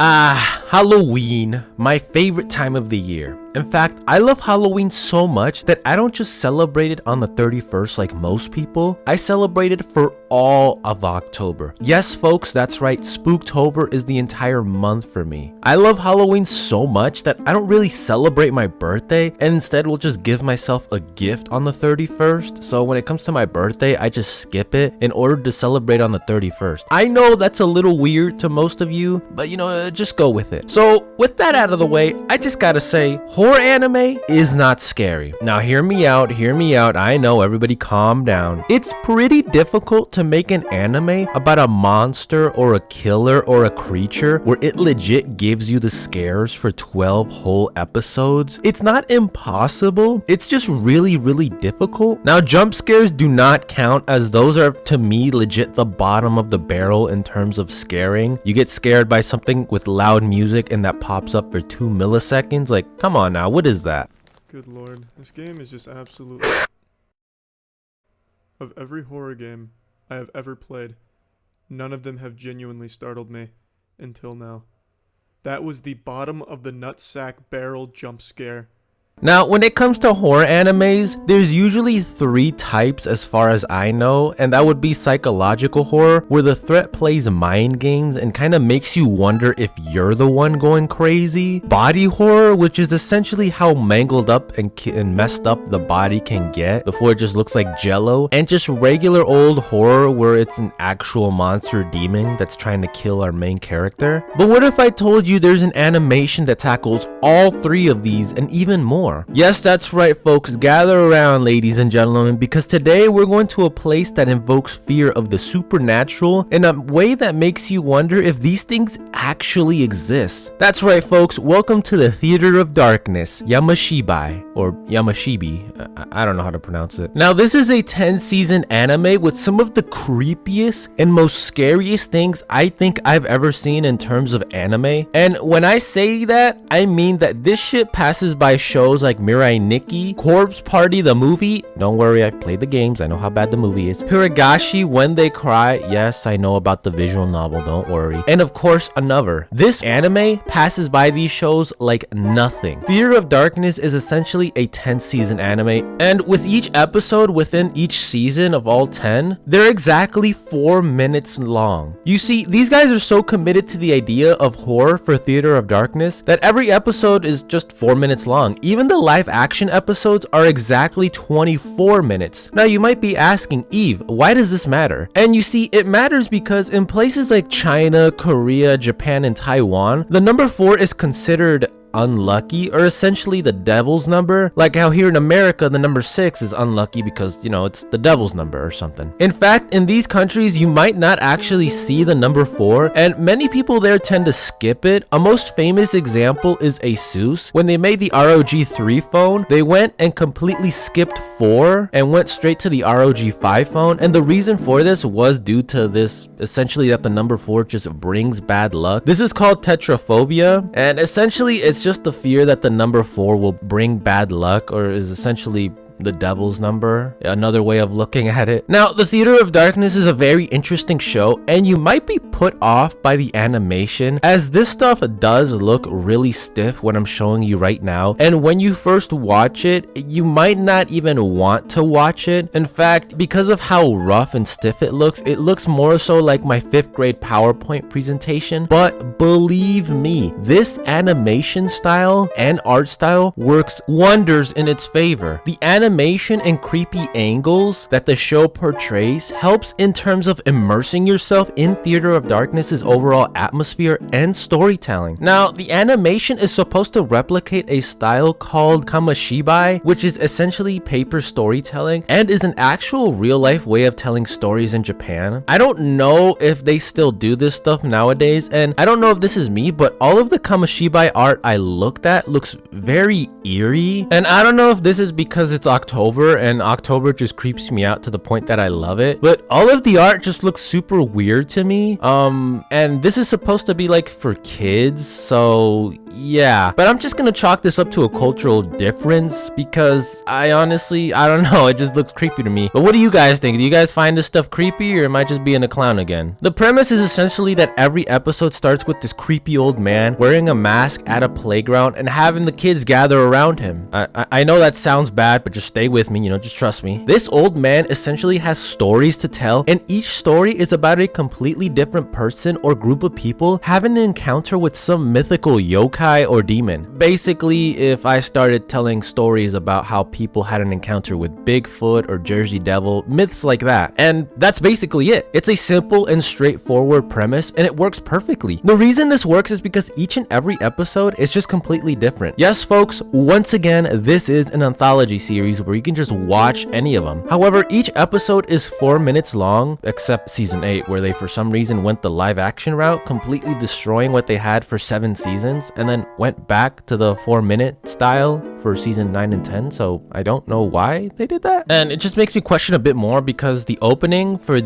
Halloween, my favorite time of the year. In fact, I love Halloween so much that I don't just celebrate it on the 31st like most people. I celebrate it for all of October. Yes, folks, that's right. Spooktober is the entire month for me. I love Halloween so much that I don't really celebrate my birthday and instead will just give myself a gift on the 31st. So when it comes to my birthday, I just skip it in order to celebrate on the 31st. I know that's a little weird to most of you, but just go with it. So with that out of the way, I just gotta say, horror anime is not scary. Now hear me out. I know, everybody calm down. It's pretty difficult to make an anime about a monster or a killer or a creature where it legit gives you the scares for 12 whole episodes. It's not impossible. It's just really, really difficult. Now jump scares do not count, as those are to me legit the bottom of the barrel in terms of scaring. You get scared by something with loud music and that pops up for 2 milliseconds. Like, come on now, what is that? Good lord, this game is just absolutely... Of every horror game I have ever played, none of them have genuinely startled me until now. That was the bottom of the nutsack barrel jump scare. Now, when it comes to horror animes, there's usually 3 types as far as I know, and that would be psychological horror, where the threat plays mind games and kind of makes you wonder if you're the one going crazy. Body horror, which is essentially how mangled up and messed up the body can get before it just looks like jello. And just regular old horror, where it's an actual monster demon that's trying to kill our main character. But what if I told you there's an animation that tackles all 3 of these and even more? Yes, that's right, folks. Gather around, ladies and gentlemen, because today we're going to a place that invokes fear of the supernatural in a way that makes you wonder if these things actually exist. That's right, folks. Welcome to the Theater of Darkness, Yamishibai, or Yamishibi. I don't know how to pronounce it. Now, this is a 10-season anime with some of the creepiest and most scariest things I think I've ever seen in terms of anime. And when I say that, I mean that this shit passes by shows like Mirai Nikki, Corpse Party the movie, don't worry, I've played the games, I know how bad the movie is, Hiragashi When They Cry, yes, I know about the visual novel, don't worry, and of course another. This anime passes by these shows like nothing. Theater of Darkness is essentially a 10-season anime, and with each episode within each season of all 10, they're exactly 4 minutes long. You see, these guys are so committed to the idea of horror for Theater of Darkness that every episode is just 4 minutes long. Even the live action episodes are exactly 24 minutes. Now you might be asking, Eve, why does this matter? And you see, it matters because in places like China, Korea, Japan, and Taiwan, the number 4 is considered unlucky, or essentially the devil's number. Like how here in America the number 6 is unlucky because it's the devil's number or something. In fact, in these countries you might not actually see the number 4, and many people there tend to skip it. A most famous example is Asus. When they made the ROG 3 phone, they went and completely skipped 4 and went straight to the ROG 5 phone, and the reason for this was due to this, essentially that the number 4 just brings bad luck. This is called tetraphobia, and essentially it's just the fear that the number 4 will bring bad luck, or is essentially the devil's number, another way of looking at it. Now, the Theater of Darkness is a very interesting show, and you might be put off by the animation, as this stuff does look really stiff when I'm showing you right now, and when you first watch it, you might not even want to watch it. In fact, because of how rough and stiff it looks more so like my 5th grade PowerPoint presentation. But believe me, this animation style and art style works wonders in its favor. The animation and creepy angles that the show portrays helps in terms of immersing yourself in Theater of Darkness's overall atmosphere and storytelling. Now, the animation is supposed to replicate a style called Yamishibai, which is essentially paper storytelling and is an actual real-life way of telling stories in Japan. I don't know if they still do this stuff nowadays, and I don't know if this is me, but all of the Yamishibai art I looked at looks very eerie, and I don't know if this is because it's October October, and October just creeps me out to the point that I love it. But all of the art just looks super weird to me. And this is supposed to be like for kids, so yeah. But I'm just gonna chalk this up to a cultural difference because I don't know, it just looks creepy to me. But what do you guys think? Do you guys find this stuff creepy, or am I just being a clown again? The premise is essentially that every episode starts with this creepy old man wearing a mask at a playground and having the kids gather around him. I know that sounds bad, but just stay with me, just trust me. This old man essentially has stories to tell, and each story is about a completely different person or group of people having an encounter with some mythical yokai or demon. Basically, if I started telling stories about how people had an encounter with Bigfoot or Jersey Devil, myths like that. And that's basically it. It's a simple and straightforward premise, and it works perfectly. The reason this works is because each and every episode is just completely different. Yes, folks, once again, this is an anthology series where you can just watch any of them. However, each episode is 4 minutes long, except season 8, where they for some reason went the live action route, completely destroying what they had for 7 seasons, and then went back to the 4-minute style for season 9 and 10, so I don't know why they did that. And it just makes me question a bit more because the opening for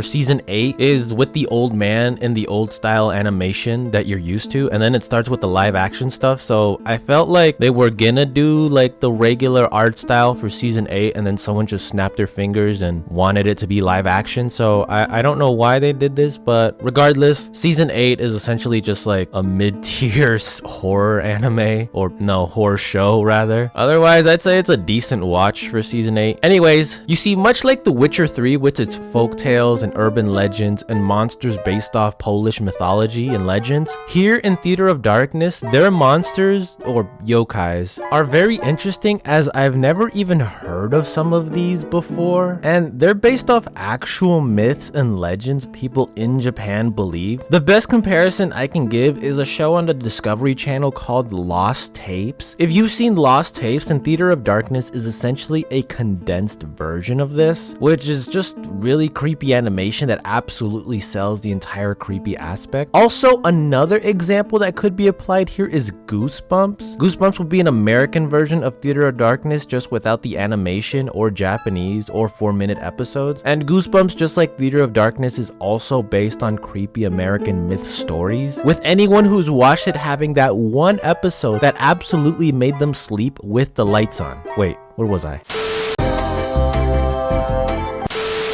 season 8 is with the old man in the old style animation that you're used to, and then it starts with the live action stuff, so I felt like they were gonna do like the regular art style for season 8, and then someone just snapped their fingers and wanted it to be live action. So I don't know why they did this, but regardless, season 8 is essentially just like a mid-tier horror anime, or no, horror show rather. Otherwise, I'd say it's a decent watch for season 8. Anyways, you see, much like The Witcher 3 with its folk tales and urban legends and monsters based off Polish mythology and legends, here in Theater of Darkness, their monsters, or yokais, are very interesting, as I've never even heard of some of these before, and they're based off actual myths and legends people in Japan believe. The best comparison I can give is a show on the Discovery Channel called Lost Tapes. If you've seen Lost Tapes, then Theater of Darkness is essentially a condensed version of this, which is just really creepy animation that absolutely sells the entire creepy aspect. Also, another example that could be applied here is Goosebumps. Goosebumps would be an American version of Theater of Darkness, just without the animation or Japanese or 4-minute episodes. And Goosebumps, just like Theater of Darkness, is also based on creepy American myth stories, with anyone who's watched it having that one episode that absolutely made them sleep with the lights on. Wait, where was I?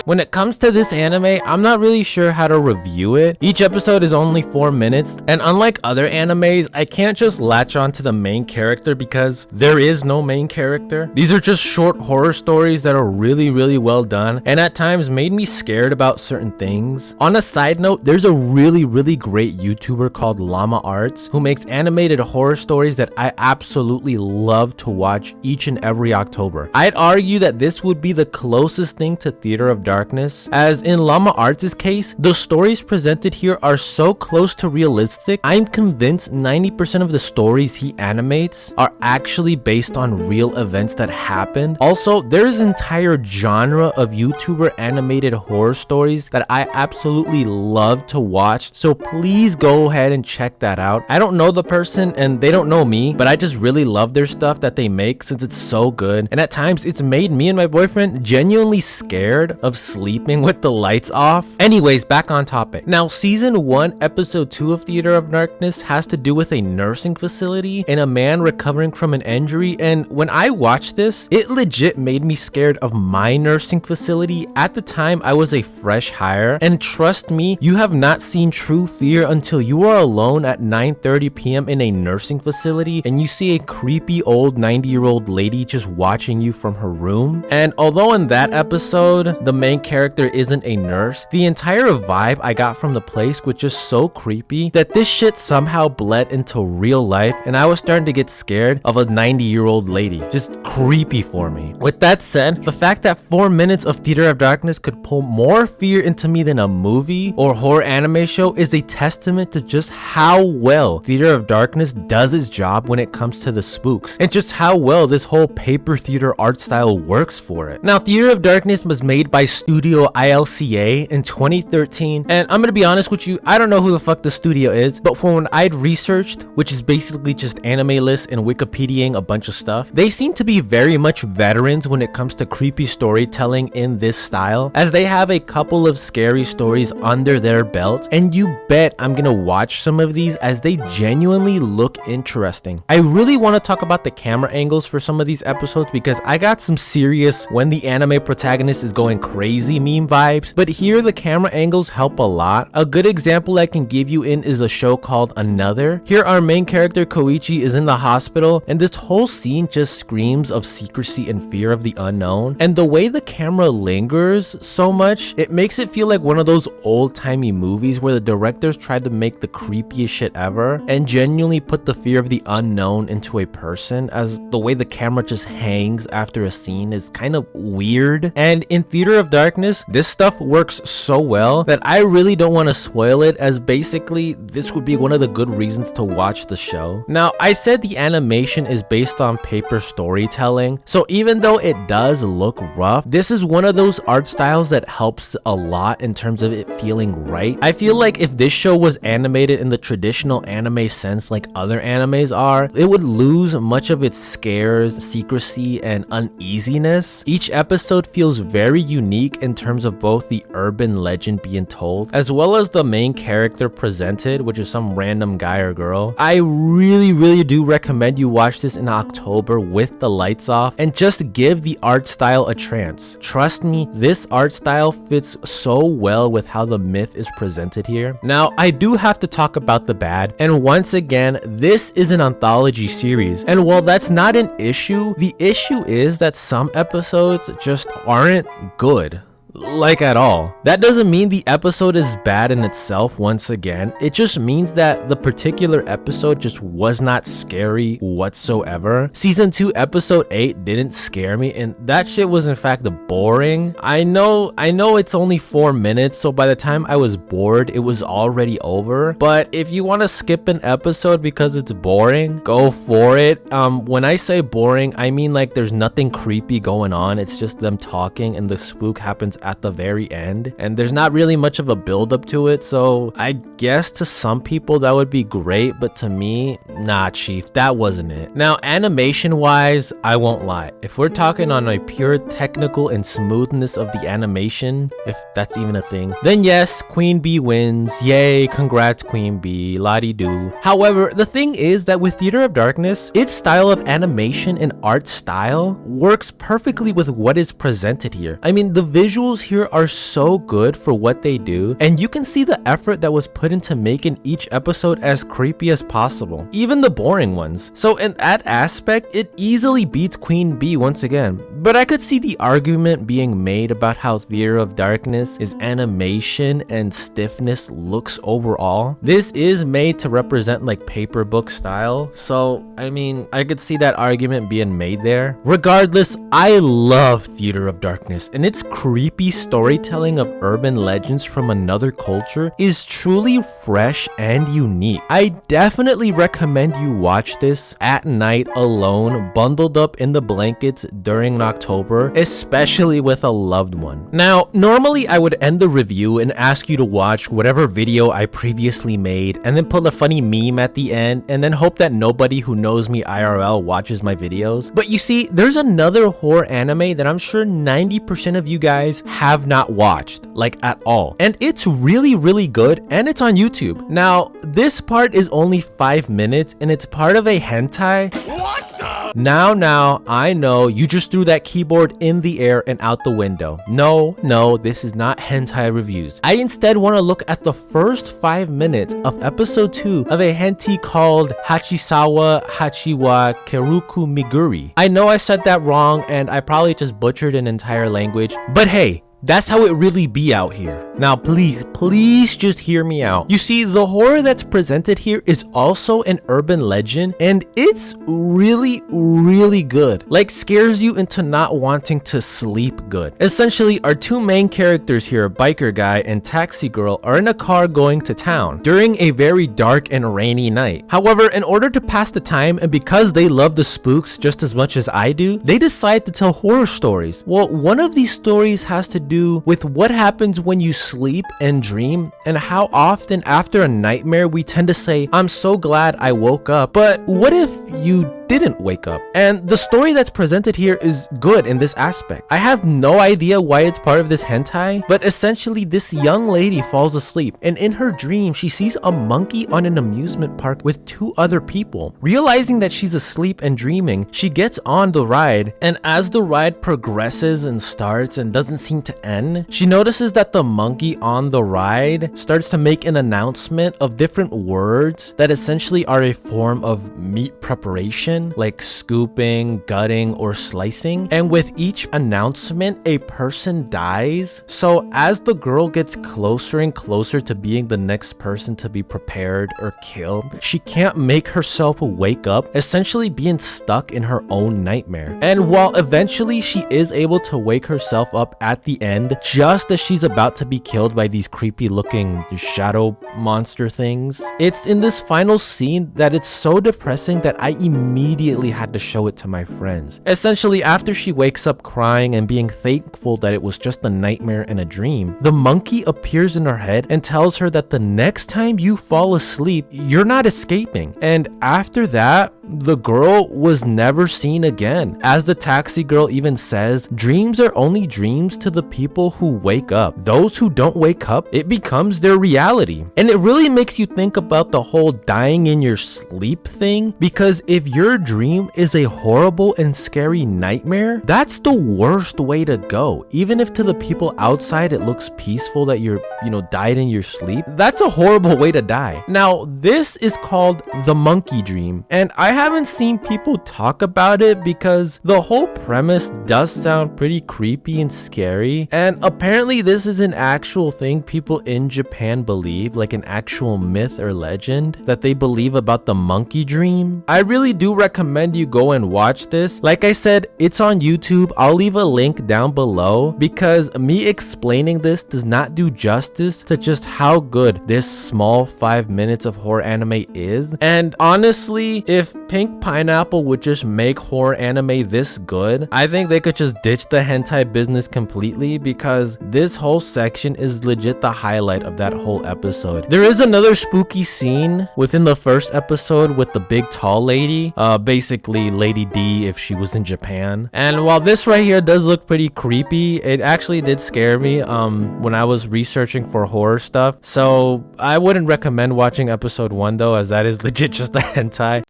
When it comes to this anime, I'm not really sure how to review it. Each episode is only 4 minutes, and unlike other animes, I can't just latch on to the main character because there is no main character. These are just short horror stories that are really, really well done, and at times made me scared about certain things. On a side note, there's a really, really great YouTuber called Llama Arts who makes animated horror stories that I absolutely love to watch each and every October. I'd argue that this would be the closest thing to Theater of Darkness, as in Llama Arts' case, the stories presented here are so close to realistic, I'm convinced 90% of the stories he animates are actually based on real events that happened. Also, there's an entire genre of YouTuber animated horror stories that I absolutely love to watch, so please go ahead and check that out. I don't know the person and they don't know me, but I just really love their stuff that they make since it's so good, and at times it's made me and my boyfriend genuinely scared of sleeping with the lights off. Anyways, back on topic. Now, season 1 episode 2 of Theater of Darkness has to do with a nursing facility and a man recovering from an injury, and when I watched this, it legit made me scared of my nursing facility. At the time, I was a fresh hire, and trust me, you have not seen true fear until you are alone at 9:30 p.m. in a nursing facility and you see a creepy old 90-year-old lady just watching you from her room. And although in that episode the main character isn't a nurse, the entire vibe I got from the place was just so creepy that this shit somehow bled into real life, and I was starting to get scared of a 90-year-old lady. Just creepy for me. With that said, the fact that 4 minutes of Theater of Darkness could pull more fear into me than a movie or horror anime show is a testament to just how well Theater of Darkness does its job when it comes to the spooks, and just how well this whole paper theater art style works for it. Now, Theater of Darkness was made by studio ILCA in 2013, and I'm gonna be honest with you, I don't know who the fuck the studio is, but from when I'd researched, which is basically just anime lists and Wikipediaing a bunch of stuff, they seem to be very much veterans when it comes to creepy storytelling in this style, as they have a couple of scary stories under their belt, and you bet I'm gonna watch some of these as they genuinely look interesting. I really want to talk about the camera angles for some of these episodes because I got some serious when the anime protagonist is going crazy meme vibes, but here the camera angles help a lot. A good example I can give you in is a show called Another. Here our main character Koichi is in the hospital, and this whole scene just screams of secrecy and fear of the unknown, and the way the camera lingers so much, it makes it feel like one of those old-timey movies where the directors tried to make the creepiest shit ever and genuinely put the fear of the unknown into a person, as the way the camera just hangs after a scene is kind of weird. And in Theater of Darkness, this stuff works so well that I really don't want to spoil it, as basically this would be one of the good reasons to watch the show. Now, I said the animation is based on paper storytelling, so even though it does look rough, this is one of those art styles that helps a lot in terms of it feeling right. I feel like if this show was animated in the traditional anime sense like other animes are, it would lose much of its scares, secrecy, and uneasiness. Each episode feels very unique in terms of both the urban legend being told, as well as the main character presented, which is some random guy or girl. I really do recommend you watch this in October with the lights off and just give the art style a chance. Trust me, this art style fits so well with how the myth is presented here. Now, I do have to talk about the bad, and once again, this is an anthology series, and while that's not an issue, the issue is that some episodes just aren't good. Like at all. That doesn't mean the episode is bad in itself. Once again, it just means that the particular episode just was not scary whatsoever. Season 2 episode 8 didn't scare me, and that shit was in fact boring. I know it's only 4 minutes, so by the time I was bored it was already over, but if you want to skip an episode because it's boring, go for it. When I say boring, I mean like there's nothing creepy going on, it's just them talking and the spook happens at the very end, and there's not really much of a build up to it, so I guess to some people that would be great, but to me, nah chief, that wasn't it. Now, animation wise, I won't lie, if we're talking on a pure technical and smoothness of the animation, if that's even a thing, then yes, Queen Bee wins. Yay, congrats Queen Bee, la-di-do. However, the thing is that with Theater of Darkness, its style of animation and art style works perfectly with what is presented here. I mean, the visuals here are so good for what they do, and you can see the effort that was put into making each episode as creepy as possible, even the boring ones. So in that aspect, it easily beats Queen Bee once again. But I could see the argument being made about how Theater of Darkness is animation and stiffness looks overall. This is made to represent like paper book style, so I mean, I could see that argument being made there. Regardless, I love Theater of Darkness, and its creepy storytelling of urban legends from another culture is truly fresh and unique. I definitely recommend you watch this at night alone, bundled up in the blankets during October, especially with a loved one. Now, normally I would end the review and ask you to watch whatever video I previously made and then put a funny meme at the end and then hope that nobody who knows me IRL watches my videos. But you see, there's another horror anime that I'm sure 90% of you guys have not watched, like at all, and it's really good, and it's on YouTube. Now, this part is only 5 minutes and it's part of a hentai. What the? Now, I know you just threw that keyboard in the air and out the window. No, this is not hentai reviews. I instead want to look at the first 5 minutes of episode 2 of a hentai called Hachisawa Hachiwa Keruku Miguri. I know I said that wrong and I probably just butchered an entire language, but hey, that's how it really be out here. Now please just hear me out. You see, the horror that's presented here is also an urban legend, and it's really good. Like, scares you into not wanting to sleep good. Essentially, our two main characters here, biker guy and taxi girl, are in a car going to town during a very dark and rainy night. However, in order to pass the time, and because they love the spooks just as much as I do, they decide to tell horror stories. Well, one of these stories has to do with what happens when you sleep and dream, and how often after a nightmare we tend to say, I'm so glad I woke up. But what if you didn't wake up? And the story that's presented here is good in this aspect. I have no idea why it's part of this hentai, but essentially this young lady falls asleep, and in her dream she sees a monkey on an amusement park with two other people. Realizing that she's asleep and dreaming, she gets on the ride, and as the ride progresses and starts and doesn't seem to end, she notices that the monkey on the ride starts to make an announcement of different words that essentially are a form of meat preparation, like scooping, gutting, or slicing. And with each announcement, a person dies. So as the girl gets closer and closer to being the next person to be prepared or killed, she can't make herself wake up, essentially being stuck in her own nightmare. And while eventually she is able to wake herself up at the end, just as she's about to be killed by these creepy looking shadow monster things, it's in this final scene that it's so depressing that I immediately had to show it to my friends. Essentially, after she wakes up crying and being thankful that it was just a nightmare and a dream, the monkey appears in her head and tells her that the next time you fall asleep, you're not escaping. And after that, the girl was never seen again. As the taxi girl even says, dreams are only dreams to the people who wake up. Those who don't wake up, it becomes their reality. And it really makes you think about the whole dying in your sleep thing, because if your dream is a horrible and scary nightmare, that's the worst way to go. Even if to the people outside it looks peaceful that you're, died in your sleep, that's a horrible way to die. Now, this is called the monkey dream, and I haven't seen people talk about it because the whole premise does sound pretty creepy and scary, and apparently this is an actual thing people in Japan believe, like an actual myth or legend that they believe about the monkey dream. I really do recommend you go and watch this. Like I said, it's on YouTube. I'll leave a link down below, because me explaining this does not do justice to just how good this small 5 minutes of horror anime is. And honestly, if Pink Pineapple would just make horror anime this good, I think they could just ditch the hentai business completely, because this whole section is legit the highlight of that whole episode. There is another spooky scene within the first episode with the big tall lady, basically Lady D if she was in Japan. And while this right here does look pretty creepy, it actually did scare me when I was researching for horror stuff. So I wouldn't recommend watching episode 1 though, as that is legit just a hentai.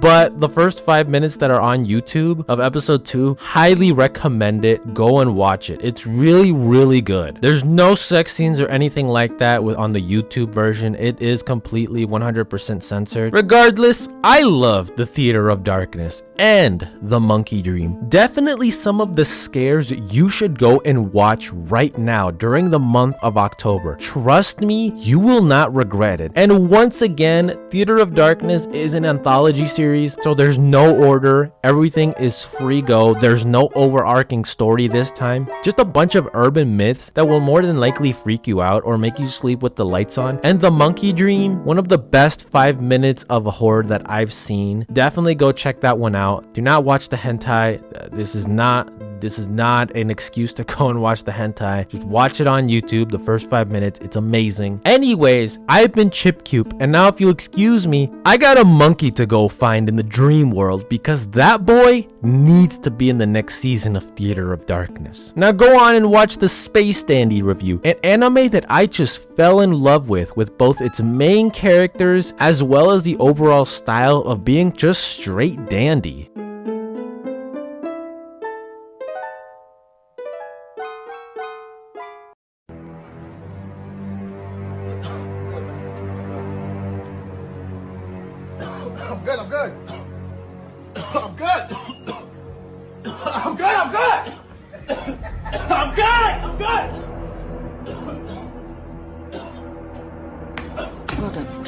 But the first 5 minutes that are on YouTube of episode 2, highly recommend it. Go and watch it. It's really good. There's no sex scenes or anything like that on the YouTube version. It is completely 100% censored. Regardless, I love the Theater of Darkness and the Monkey Dream. Definitely some of the scares you should go and watch right now during the month of October. Trust me, you will not regret it. And once again, Theater of Darkness is an anthology series, so there's no order. Everything is free go. There's no overarching story this time. Just a bunch of urban myths that will more than likely freak you out or make you sleep with the lights on. And the Monkey Dream, one of the best 5 minutes of horror that I've seen. Definitely go check that one out. Do not watch the hentai. This is not an excuse to go and watch the hentai. Just watch it on YouTube, the first 5 minutes. It's amazing. Anyways, I've been Chipcube, and now if you'll excuse me, I got a monkey to go find in the dream world, because that boy needs to be in the next season of Theater of Darkness. Now go on and watch the Space Dandy review, an anime that I just fell in love with both its main characters as well as the overall style of being just straight dandy. I'm good. I'm good. Well done, 40.